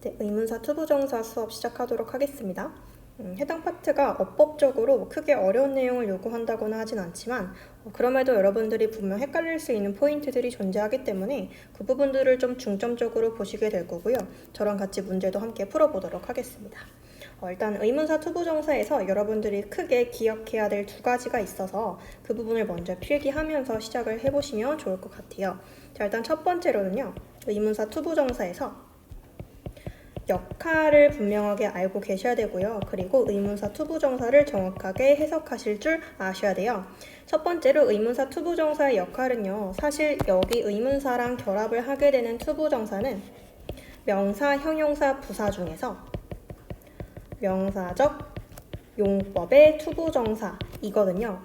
네, 의문사 투부정사 수업 시작하도록 하겠습니다. 해당 파트가 어법적으로 크게 어려운 내용을 요구한다거나 하진 않지만 그럼에도 여러분들이 분명 헷갈릴 수 있는 포인트들이 존재하기 때문에 그 부분들을 좀 중점적으로 보시게 될 거고요. 저랑 같이 문제도 함께 풀어보도록 하겠습니다. 일단 의문사 투부정사에서 여러분들이 크게 기억해야 될 두 가지가 있어서 그 부분을 먼저 필기하면서 시작을 해보시면 좋을 것 같아요. 자, 일단 첫 번째로는요. 의문사 투부정사에서 역할을 분명하게 알고 계셔야 되고요. 그리고 의문사 투부정사를 정확하게 해석하실 줄 아셔야 돼요. 첫 번째로 의문사 투부정사의 역할은요. 사실 여기 의문사랑 결합을 하게 되는 투부정사는 명사, 형용사, 부사 중에서 명사적 용법의 투부정사이거든요.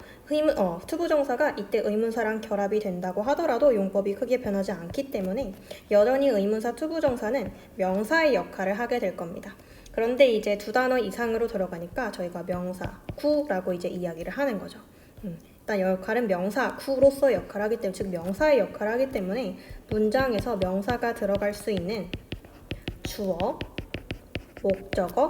투부정사가 이때 의문사랑 결합이 된다고 하더라도 용법이 크게 변하지 않기 때문에 여전히 의문사 투부정사는 명사의 역할을 하게 될 겁니다. 그런데 이제 두 단어 이상으로 들어가니까 저희가 명사, 구라고 이제 이야기를 하는 거죠. 일단 역할은 명사, 구로서의 역할을 하기 때문에, 즉 명사의 역할을 하기 때문에 문장에서 명사가 들어갈 수 있는 주어, 목적어,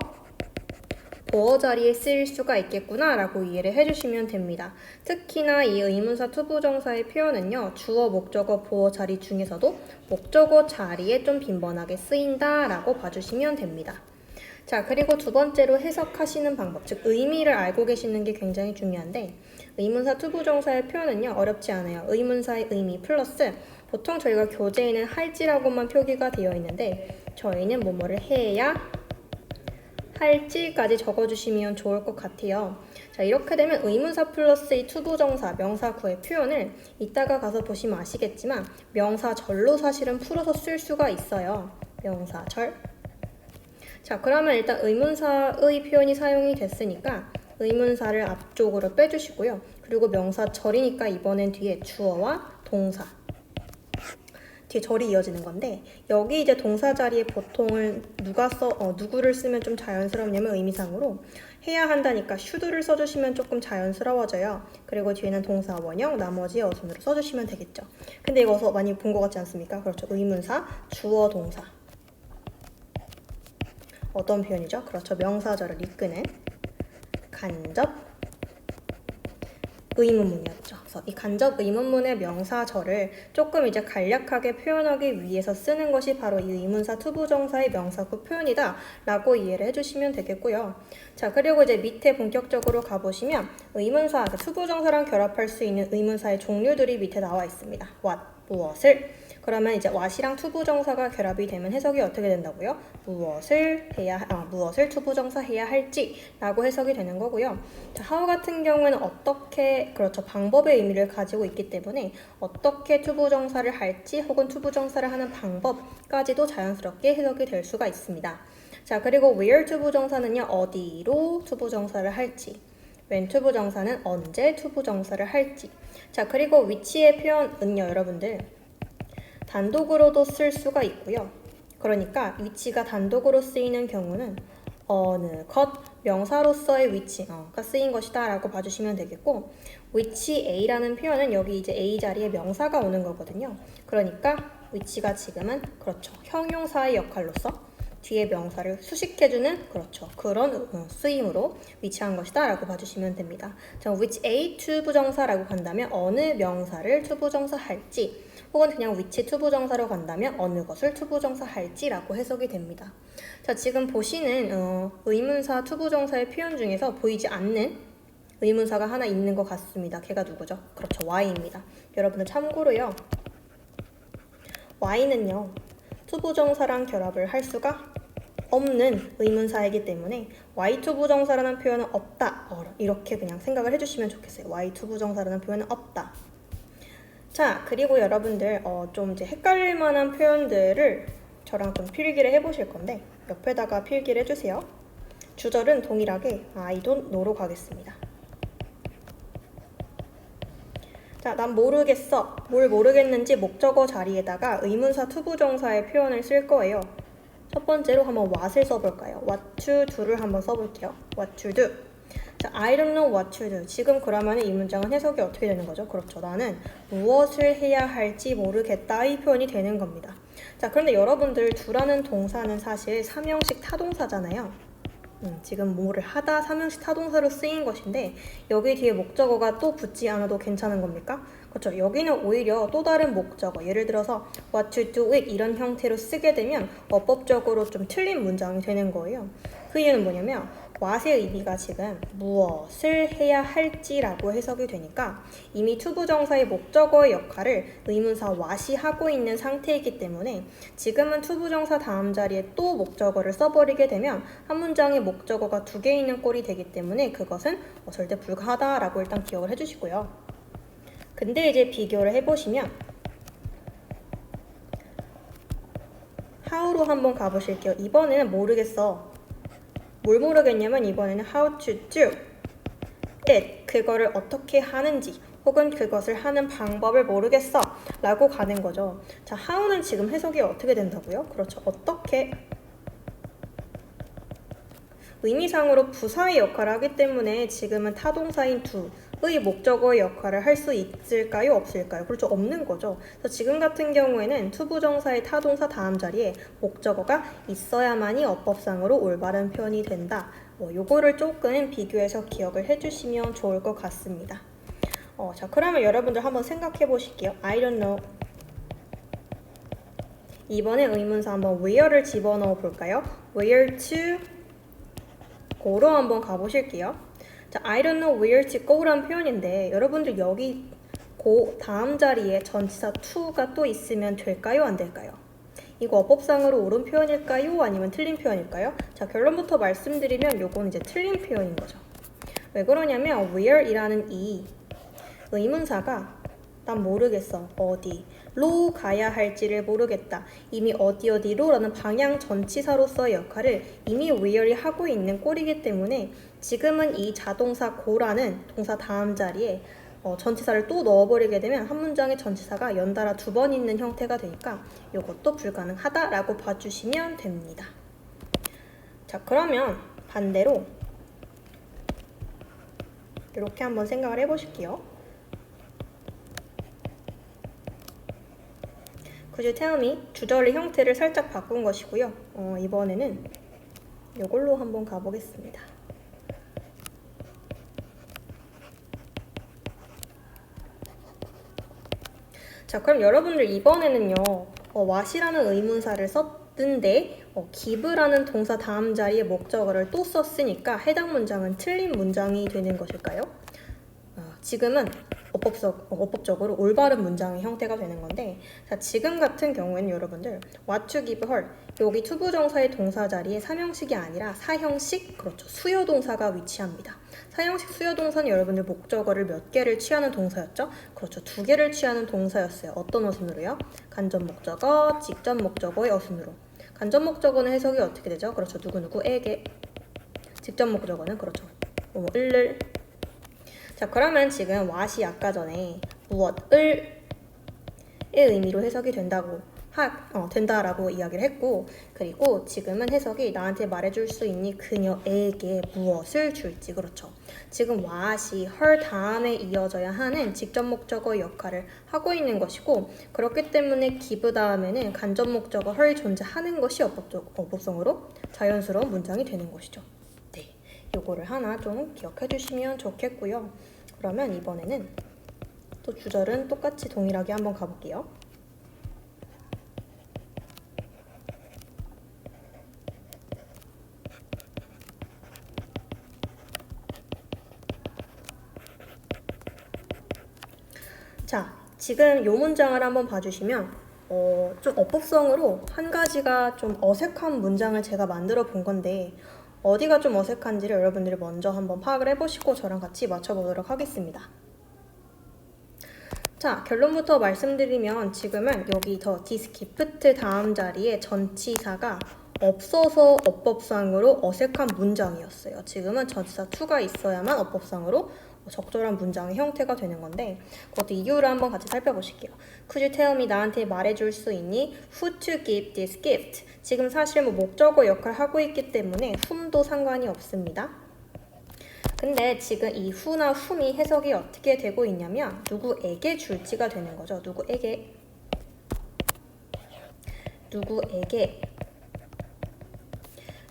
보어 자리에 쓰일 수가 있겠구나 라고 이해를 해주시면 됩니다. 특히나 이 의문사 투부정사의 표현은요. 주어, 목적어, 보어 자리 중에서도 목적어 자리에 좀 빈번하게 쓰인다 라고 봐주시면 됩니다. 자, 그리고 두 번째로 해석하시는 방법, 즉 의미를 알고 계시는 게 굉장히 중요한데 의문사 투부정사의 표현은요. 어렵지 않아요. 의문사의 의미 플러스 보통 저희가 교재에는 할지라고만 표기가 되어 있는데 저희는 뭐뭐를 해야 할지까지 적어주시면 좋을 것 같아요. 자, 이렇게 되면 의문사 플러스 이 투부정사, 명사구의 표현을 이따가 가서 보시면 아시겠지만 명사절로 사실은 풀어서 쓸 수가 있어요. 명사절. 자, 그러면 일단 의문사의 표현이 사용이 됐으니까 의문사를 앞쪽으로 빼주시고요. 그리고 명사절이니까 이번엔 뒤에 주어와 동사 뒤에 절이 이어지는 건데 여기 이제 동사 자리에 보통을 누구를 쓰면 좀 자연스럽냐면 의미상으로 해야 한다니까 should를 써주시면 조금 자연스러워져요. 그리고 뒤에는 동사 원형, 나머지 어순으로 써주시면 되겠죠. 근데 이거 어서 많이 본 것 같지 않습니까? 그렇죠. 의문사, 주어, 동사. 어떤 표현이죠? 그렇죠. 명사절을 이끄는 간접 의문문이었죠. 그래서 이 간접 의문문의 명사절을 조금 이제 간략하게 표현하기 위해서 쓰는 것이 바로 이 의문사 투부정사의 명사구 표현이다 라고 이해를 해주시면 되겠고요. 자, 그리고 이제 밑에 본격적으로 가보시면 의문사, 투부정사랑 결합할 수 있는 의문사의 종류들이 밑에 나와 있습니다. what, 무엇을. 그러면 이제 what이랑 투부정사가 결합이 되면 해석이 어떻게 된다고요? 무엇을 투부정사 해야 할지 라고 해석이 되는 거고요. 자, how 같은 경우에는 어떻게, 그렇죠. 방법의 의미를 가지고 있기 때문에 어떻게 투부정사를 할지 혹은 투부정사를 하는 방법까지도 자연스럽게 해석이 될 수가 있습니다. 자, 그리고 where 투부정사는요. 어디로 투부정사를 할지, when 투부정사는 언제 투부정사를 할지. 자, 그리고 위치의 표현은요. 여러분들 단독으로도 쓸 수가 있고요. 그러니까 위치가 단독으로 쓰이는 경우는 어느 것, 명사로서의 위치가 쓰인 것이다 라고 봐주시면 되겠고 위치 A라는 표현은 여기 이제 A 자리에 명사가 오는 거거든요. 그러니까 위치가 지금은 그렇죠. 형용사의 역할로서 뒤에 명사를 수식해주는 그렇죠. 그런 쓰임으로 위치한 것이다 라고 봐주시면 됩니다. 자, which A 투부정사라고 간다면 어느 명사를 투부정사 할지 혹은 그냥 위치 투부정사로 간다면 어느 것을 투부정사 할지라고 해석이 됩니다. 자, 지금 보시는 의문사 투부정사의 표현 중에서 보이지 않는 의문사가 하나 있는 것 같습니다. 걔가 누구죠? 그렇죠. Y입니다. 여러분들 참고로요. Y는요. 투부정사랑 결합을 할 수가 없는 의문사이기 때문에 Y 투부정사라는 표현은 없다. 이렇게 그냥 생각을 해주시면 좋겠어요. Y 투부정사라는 표현은 없다. 자, 그리고 여러분들 좀 이제 헷갈릴 만한 표현들을 저랑 좀 필기를 해보실 건데 옆에다가 필기를 해주세요. 주절은 동일하게 I don't know로 가겠습니다. 자, 난 모르겠어. 뭘 모르겠는지 목적어 자리에다가 의문사 투부정사의 표현을 쓸 거예요. 첫 번째로 한번 what을 써볼까요? what to do를 한번 써볼게요. what to do. 자, I don't know what to do. 지금 그러면 이 문장은 해석이 어떻게 되는 거죠? 그렇죠. 나는 무엇을 해야 할지 모르겠다 이 표현이 되는 겁니다. 자, 그런데 여러분들 do라는 동사는 사실 삼형식 타동사잖아요. 지금 뭐를 하다 삼형식 타동사로 쓰인 것인데 여기 뒤에 목적어가 또 붙지 않아도 괜찮은 겁니까? 그렇죠. 여기는 오히려 또 다른 목적어, 예를 들어서 what to do it 이런 형태로 쓰게 되면 어법적으로 좀 틀린 문장이 되는 거예요. 그 이유는 뭐냐면 what의 의미가 지금 무엇을 해야 할지라고 해석이 되니까 이미 투부정사의 목적어의 역할을 의문사 what이 하고 있는 상태이기 때문에 지금은 투부정사 다음 자리에 또 목적어를 써버리게 되면 한 문장에 목적어가 2개 있는 꼴이 되기 때문에 그것은 절대 불가하다라고 일단 기억을 해주시고요. 근데 이제 비교를 해보시면 how로 한번 가보실게요. 이번에는 모르겠어. 뭘 모르겠냐면 이번에는 how to do it, 그거를 어떻게 하는지 혹은 그것을 하는 방법을 모르겠어 라고 가는 거죠. 자, how는 지금 해석이 어떻게 된다고요? 그렇죠. 어떻게 의미상으로 부사의 역할을 하기 때문에 지금은 타동사인 do의 목적어의 역할을 할 수 있을까요? 없을까요? 그렇죠. 없는 거죠. 그래서 지금 같은 경우에는 투부정사의 타동사 다음 자리에 목적어가 있어야만이 어법상으로 올바른 표현이 된다. 요거를 조금 비교해서 기억을 해주시면 좋을 것 같습니다. 자, 그러면 여러분들 한번 생각해 보실게요. I don't know. 이번에 의문사 한번 where를 집어넣어 볼까요? Where to go로 한번 가보실게요. 자, I don't know where to go라는 표현인데 여러분들 여기 go 다음 자리에 전치사 to가 또 있으면 될까요? 안 될까요? 이거 어법상으로 옳은 표현일까요? 아니면 틀린 표현일까요? 자, 결론부터 말씀드리면 요건 이제 틀린 표현인 거죠. 왜 그러냐면 where이라는 이 의문사가 난 모르겠어. 어디로 가야 할지를 모르겠다. 이미 어디로 라는 방향 전치사로서의 역할을 이미 where이 하고 있는 꼴이기 때문에 지금은 이 자동사 go라는 동사 다음 자리에 전치사를 또 넣어버리게 되면 한 문장의 전치사가 연달아 2번 있는 형태가 되니까 이것도 불가능하다라고 봐주시면 됩니다. 자, 그러면 반대로 이렇게 한번 생각을 해보실게요. Could you tell me? 주절의 형태를 살짝 바꾼 것이고요. 이번에는 이걸로 한번 가보겠습니다. 자, 그럼 여러분들 이번에는요. what이라는 의문사를 썼는데 give라는 동사 다음 자리에 목적어를 또 썼으니까 해당 문장은 틀린 문장이 되는 것일까요? 지금은 어법적으로 올바른 문장의 형태가 되는 건데, 자, 지금 같은 경우에는 여러분들 what to give her 여기 투부정사의 동사 자리에 삼형식이 아니라 사형식, 그렇죠, 수요동사가 위치합니다. 사형식 수요동사는 여러분들 목적어를 몇 개를 취하는 동사였죠? 그렇죠, 2개를 취하는 동사였어요. 어떤 어순으로요? 간접 목적어, 직접 목적어의 어순으로. 간접 목적어는 해석이 어떻게 되죠? 그렇죠, 누구누구에게. 직접 목적어는 그렇죠, 을을. 자, 그러면 지금 what이 아까 전에 무엇을 의 의미로 해석이 된다라고 이야기를 했고, 그리고 지금은 해석이 나한테 말해줄 수 있니 그녀에게 무엇을 줄지. 그렇죠. 지금 what이 her 다음에 이어져야 하는 직접 목적어 역할을 하고 있는 것이고, 그렇기 때문에 give 다음에는 간접 목적어 her이 존재하는 것이 어법성으로 자연스러운 문장이 되는 것이죠. 네, 요거를 하나 좀 기억해 주시면 좋겠고요. 그러면 이번에는 또 주절은 똑같이 동일하게 한번 가볼게요. 자, 지금 이 문장을 한번 봐주시면 좀 어법성으로 한 가지가 좀 어색한 문장을 제가 만들어 본 건데 어디가 좀 어색한지를 여러분들이 먼저 한번 파악을 해보시고 저랑 같이 맞춰보도록 하겠습니다. 자, 결론부터 말씀드리면 지금은 여기 더 디스기프트 다음 자리에 전치사가 없어서 어법상으로 어색한 문장이었어요. 지금은 전치사 to가 있어야만 어법상으로 적절한 문장의 형태가 되는 건데 그것도 이유를 한번 같이 살펴보실게요. Could you tell me? 나한테 말해줄 수 있니? Who to give this gift? 지금 사실 목적어 역할을 하고 있기 때문에 whom도 상관이 없습니다. 근데 지금 이 who나 whom이 해석이 어떻게 되고 있냐면 누구에게 줄지가 되는 거죠. 누구에게. 누구에게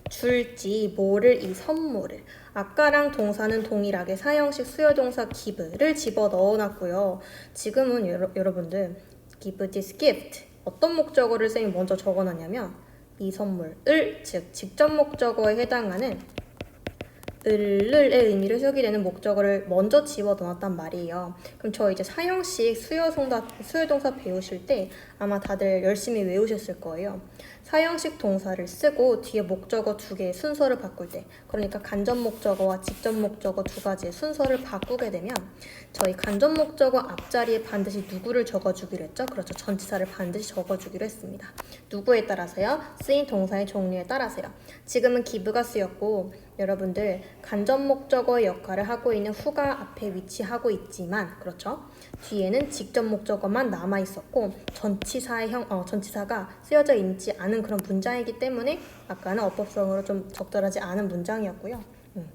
줄지 뭐를 이 선물을 아까랑 동사는 동일하게 사형식 수요동사 give를 집어 넣어놨고요. 지금은 여러분들 give this gift 어떤 목적어를 쌤이 먼저 적어놨냐면 이 선물을 즉 직접 목적어에 해당하는 을의 의미를 소개되는 목적어를 먼저 집어넣었단 말이에요. 그럼 저 이제 사형식 수요동사 배우실 때 아마 다들 열심히 외우셨을 거예요. 사형식 동사를 쓰고 뒤에 목적어 두 개의 순서를 바꿀 때, 그러니까 간접 목적어와 직접 목적어 두 가지의 순서를 바꾸게 되면 저희 간접 목적어 앞자리에 반드시 누구를 적어주기로 했죠? 그렇죠. 전치사를 반드시 적어주기로 했습니다. 누구에 따라서요? 쓰인 동사의 종류에 따라서요. 지금은 give가 쓰였고 여러분들 간접 목적어의 역할을 하고 있는 who가 앞에 위치하고 있지만 그렇죠? 뒤에는 직접 목적어만 남아 있었고 전치사가 쓰여져 있지 않은 그런 문장이기 때문에 아까는 어법성으로 좀 적절하지 않은 문장이었고요.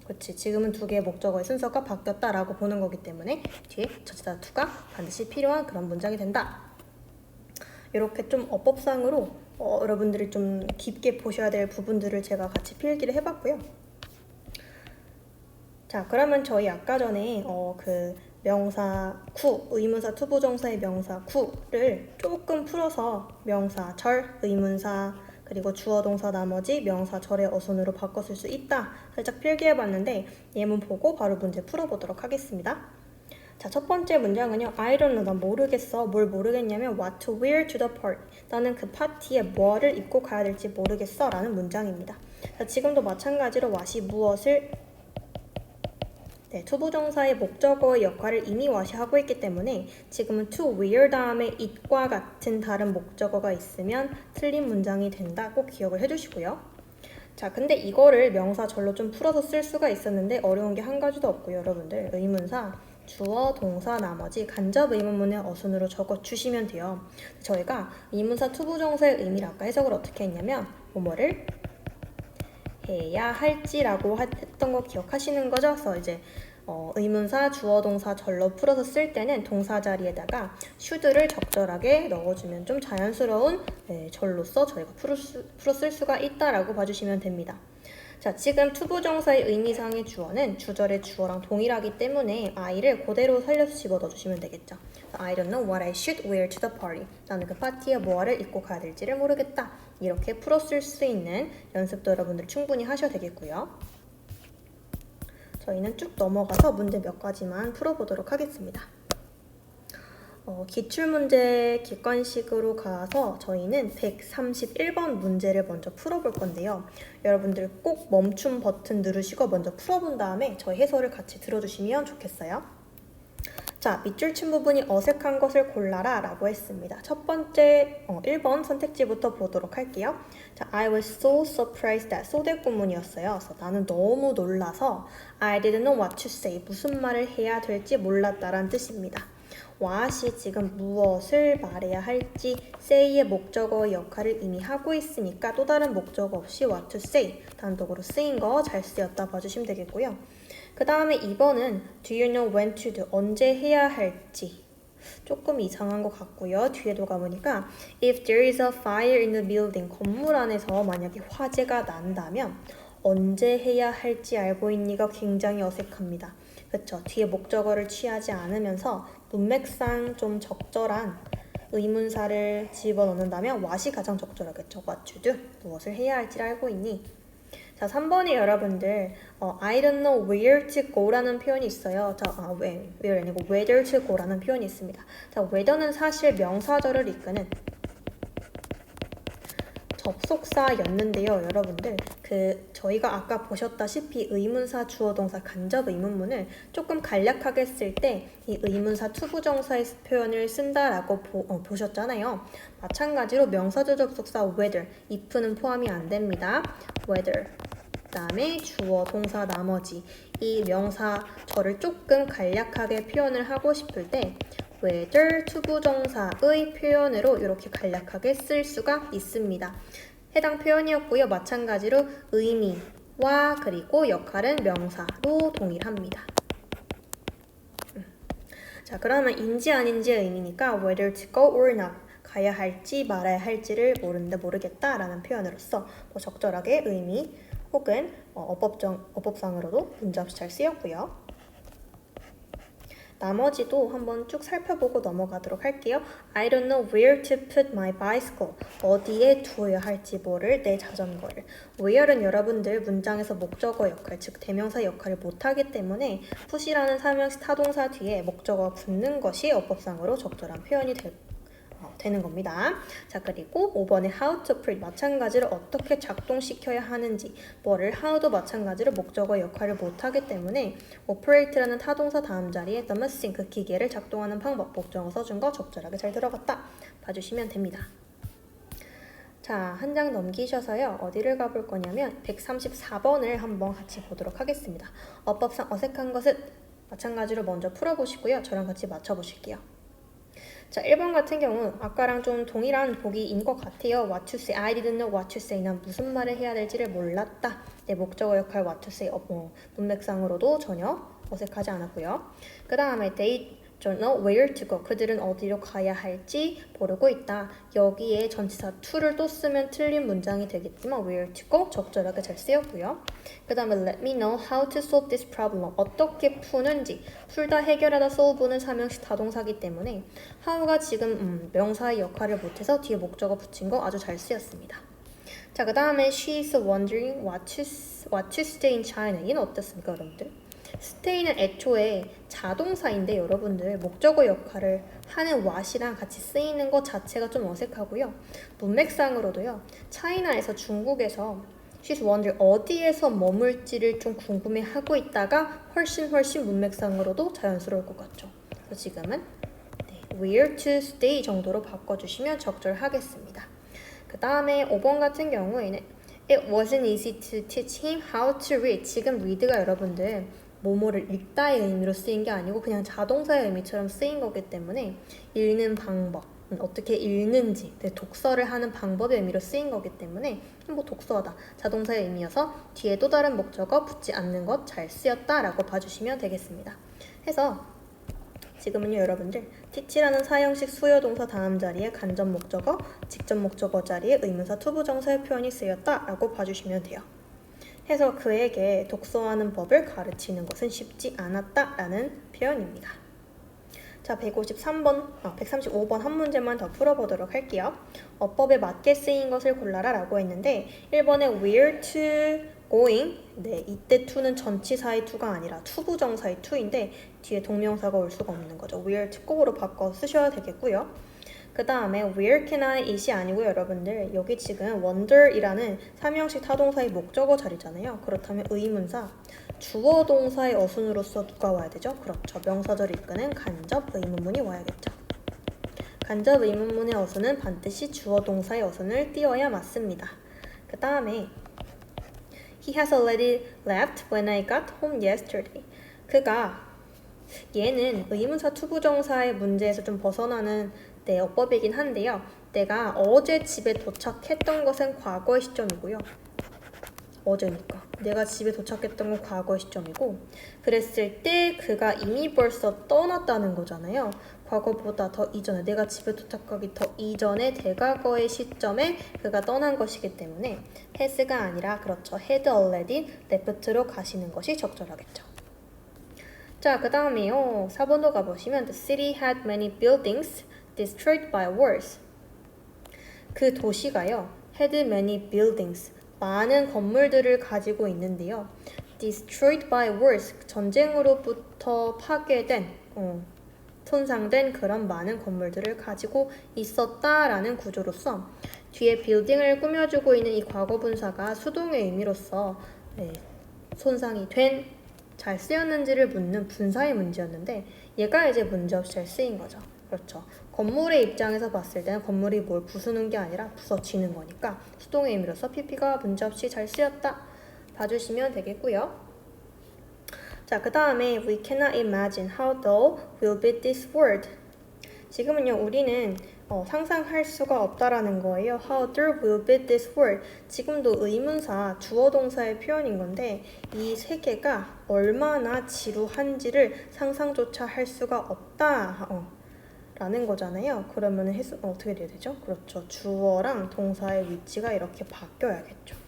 그렇지. 지금은 두 개의 목적어의 순서가 바뀌었다라고 보는 거기 때문에 뒤에 전치사 to가 반드시 필요한 그런 문장이 된다. 이렇게 좀 어법상으로 여러분들이 좀 깊게 보셔야 될 부분들을 제가 같이 필기를 해봤고요. 자, 그러면 저희 아까 전에 그 명사 구, 의문사 투부정사의 명사 구를 조금 풀어서 명사 절, 의문사 그리고 주어 동사 나머지 명사 절의 어순으로 바꿔 쓸 수 있다. 살짝 필기해봤는데 예문 보고 바로 문제 풀어보도록 하겠습니다. 자, 첫 번째 문장은요. I don't know. 난 모르겠어. 뭘 모르겠냐면 what to wear to the party. 나는 그 파티에 뭐를 입고 가야 될지 모르겠어. 라는 문장입니다. 자, 지금도 마찬가지로 what이 무엇을 투부정사의 목적어의 역할을 이미 와시하고 있기 때문에 지금은 to wear 다음에 it과 같은 다른 목적어가 있으면 틀린 문장이 된다. 꼭 기억을 해주시고요. 자, 근데 이거를 명사절로 좀 풀어서 쓸 수가 있었는데 어려운 게 한 가지도 없고요. 여러분들 의문사 주어, 동사, 나머지 간접 의문문의 어순으로 적어주시면 돼요. 저희가 의문사 투부정사의 의미를 아까 해석을 어떻게 했냐면 뭐뭐를 해야 할지라고 했던 거 기억하시는 거죠? 그래서 이제 의문사, 주어, 동사, 절로 풀어서 쓸 때는 동사 자리에다가 should를 적절하게 넣어주면 좀 자연스러운 절로서 저희가 풀어 쓸 수가 있다라고 봐주시면 됩니다. 자, 지금 투부정사의 의미상의 주어는 주절의 주어랑 동일하기 때문에 I를 그대로 살려서 집어넣어주시면 되겠죠. I don't know what I should wear to the party. 나는 그 파티에 뭐를 입고 가야 될지를 모르겠다. 이렇게 풀어 쓸 수 있는 연습도 여러분들 충분히 하셔도 되겠고요. 저희는 쭉 넘어가서 문제 몇 가지만 풀어보도록 하겠습니다. 기출문제 객관식으로 가서 저희는 131번 문제를 먼저 풀어볼 건데요. 여러분들 꼭 멈춤 버튼 누르시고 먼저 풀어본 다음에 저희 해설을 같이 들어주시면 좋겠어요. 자, 밑줄 친 부분이 어색한 것을 골라라 라고 했습니다. 첫 번째 1번 선택지부터 보도록 할게요. 자, I was so surprised that 소대 구문이었어요. 그래서 나는 너무 놀라서 I didn't know what to say. 무슨 말을 해야 될지 몰랐다라는 뜻입니다. what이 지금 무엇을 말해야 할지 say의 목적어의 역할을 이미 하고 있으니까 또 다른 목적어 없이 what to say 단독으로 쓰인 거 잘 쓰였다 봐주시면 되겠고요. 그 다음에 2번은 do you know when to do? 언제 해야 할지 조금 이상한 것 같고요. 뒤에도 가보니까 if there is a fire in the building 건물 안에서 만약에 화재가 난다면 언제 해야 할지 알고 있니가 굉장히 어색합니다. 그렇죠. 뒤에 목적어를 취하지 않으면서 문맥상 좀 적절한 의문사를 집어넣는다면 what이 가장 적절하겠죠. what to do? 무엇을 해야 할지 알고 있니? 자, 3번에 여러분들 I don't know where to go라는 표현이 있어요. 자, where 아니고 whether to go라는 표현이 있습니다. 자, whether는 사실 명사절을 이끄는 접속사였는데요. 여러분들 저희가 아까 보셨다시피 의문사, 주어, 동사, 간접 의문문을 조금 간략하게 쓸 때 이 의문사 투부정사의 표현을 쓴다라고 보셨잖아요. 마찬가지로 명사절 접속사 whether, if는 포함이 안 됩니다. whether 그 다음에 주어, 동사, 나머지 이 명사절을 조금 간략하게 표현을 하고 싶을 때 whether 투부정사의 표현으로 이렇게 간략하게 쓸 수가 있습니다. 해당 표현이었고요. 마찬가지로 의미와 그리고 역할은 명사로 동일합니다. 자, 그러면 인지 아닌지의 의미니까 whether to go or not 가야 할지 말아야 할지를 모르는데 모르겠다라는 표현으로서 뭐 적절하게 의미 혹은 어법상으로도 문제없이 잘 쓰였고요. 나머지도 한번 쭉 살펴보고 넘어가도록 할게요. I don't know where to put my bicycle. 어디에 두어야 할지 모를 내 자전거를. where는 여러분들 문장에서 목적어 역할, 즉 대명사 역할을 못하기 때문에 put이라는 사명식 타동사 뒤에 목적어가 붙는 것이 어법상으로 적절한 표현이 되는 겁니다. 자, 그리고 5번에 how to operate 마찬가지로 어떻게 작동시켜야 하는지 뭐를 how도 마찬가지로 목적어 역할을 못하기 때문에 operate라는 타동사 다음 자리에 the machine 그 기계를 작동하는 방법 목적어 써준 거 적절하게 잘 들어갔다 봐주시면 됩니다. 자, 한 장 넘기셔서요. 어디를 가볼 거냐면 134번을 한번 같이 보도록 하겠습니다. 어법상 어색한 것은 마찬가지로 먼저 풀어보시고요. 저랑 같이 맞춰보실게요. 자, 1번 같은 경우 아까랑 좀 동일한 보기인 것 같아요. What to say, I didn't know what to say. 난 무슨 말을 해야 될지를 몰랐다. 내 목적어 역할 what to say, 문맥상으로도 전혀 어색하지 않았고요. 그 다음에 they don't know where to go. 그들은 어디로 가야 할지 모르고 있다. 여기에 전치사 to를 또 쓰면 틀린 문장이 되겠지만 where to go 적절하게 잘 쓰였고요. 그 다음에 let me know how to solve this problem. 어떻게 푸는지 풀다 해결하다 solve는 사명식 타동사기 때문에 how가 지금 명사의 역할을 못해서 뒤에 목적어 붙인 거 아주 잘 쓰였습니다. 자, 그 다음에 she's wondering what to stay in China. 얘는 어땠습니까, 여러분들? stay는 애초에 자동사인데 여러분들 목적어 역할을 하는 what이랑 같이 쓰이는 것 자체가 좀 어색하고요. 문맥상으로도요. 차이나에서 중국에서 she's wondering 어디에서 머물지를 좀 궁금해하고 있다가 훨씬 문맥상으로도 자연스러울 것 같죠. 그래서 지금은 where to stay 정도로 바꿔주시면 적절하겠습니다. 그 다음에 5번 같은 경우에는 It wasn't easy to teach him how to read. 지금 read가 여러분들 뭐뭐를 읽다의 의미로 쓰인 게 아니고 그냥 자동사의 의미처럼 쓰인 거기 때문에 읽는 방법, 어떻게 읽는지, 독서를 하는 방법의 의미로 쓰인 거기 때문에 뭐 독서하다, 자동사의 의미여서 뒤에 또 다른 목적어 붙지 않는 것 잘 쓰였다라고 봐주시면 되겠습니다. 해서 지금은요 여러분들 teach라는 사형식 수요동사 다음 자리에 간접 목적어, 직접 목적어 자리에 의문사 투부정사의 표현이 쓰였다라고 봐주시면 돼요. 해서 그에게 독서하는 법을 가르치는 것은 쉽지 않았다라는 표현입니다. 자, 135번 한 문제만 더 풀어보도록 할게요. 어법에 맞게 쓰인 것을 골라라 라고 했는데 1번에 where to going. 네, 이때 to는 전치사의 to가 아니라 투부정사의 to인데 뒤에 동명사가 올 수가 없는 거죠. where to go로 바꿔 쓰셔야 되겠고요. 그 다음에 where can I it이 아니고 여러분들 여기 지금 wonder이라는 삼형식 타동사의 목적어 자리잖아요. 그렇다면 의문사 주어 동사의 어순으로서 누가 와야 되죠? 그렇죠. 명사절을 이끄는 간접 의문문이 와야겠죠. 간접 의문문의 어순은 반드시 주어 동사의 어순을 띄워야 맞습니다. 그 다음에 He has already left when I got home yesterday. 얘는 의문사 투부정사의 문제에서 좀 벗어나는 어법이긴 한데요. 내가 어제 집에 도착했던 것은 과거의 시점이고요. 어제니까. 내가 집에 도착했던 건 과거의 시점이고 그랬을 때 그가 이미 벌써 떠났다는 거잖아요. 과거보다 더 이전에 내가 집에 도착하기 더 이전에 대과거의 시점에 그가 떠난 것이기 때문에 has가 아니라 그렇죠. had already left로 가시는 것이 적절하겠죠. 자, 그 다음에요. 4번도 가보시면 The city had many buildings destroyed by wars. 그 도시가요. had many buildings. 많은 건물들을 가지고 있는데요. destroyed by wars. 전쟁으로부터 파괴된, 손상된 그런 많은 건물들을 가지고 있었다라는 구조로서 뒤에 빌딩을 꾸며주고 있는 이 과거 분사가 수동의 의미로서 손상이 된, 잘 쓰였는지를 묻는 분사의 문제였는데 얘가 이제 문제없이 잘 쓰인 거죠. 그렇죠. 건물의 입장에서 봤을 때는 건물이 뭘 부수는 게 아니라 부서지는 거니까 수동의 의미로서 PP가 문제없이 잘 쓰였다 봐주시면 되겠고요. 자, 그 다음에 We cannot imagine how dull will be this world. 지금은요 우리는 상상할 수가 없다라는 거예요. How dull will be this world. 지금도 의문사 주어 동사의 표현인 건데 이 세계가 얼마나 지루한지를 상상조차 할 수가 없다. 라는 거잖아요. 그러면 어떻게 돼야 되죠? 그렇죠. 주어랑 동사의 위치가 이렇게 바뀌어야겠죠.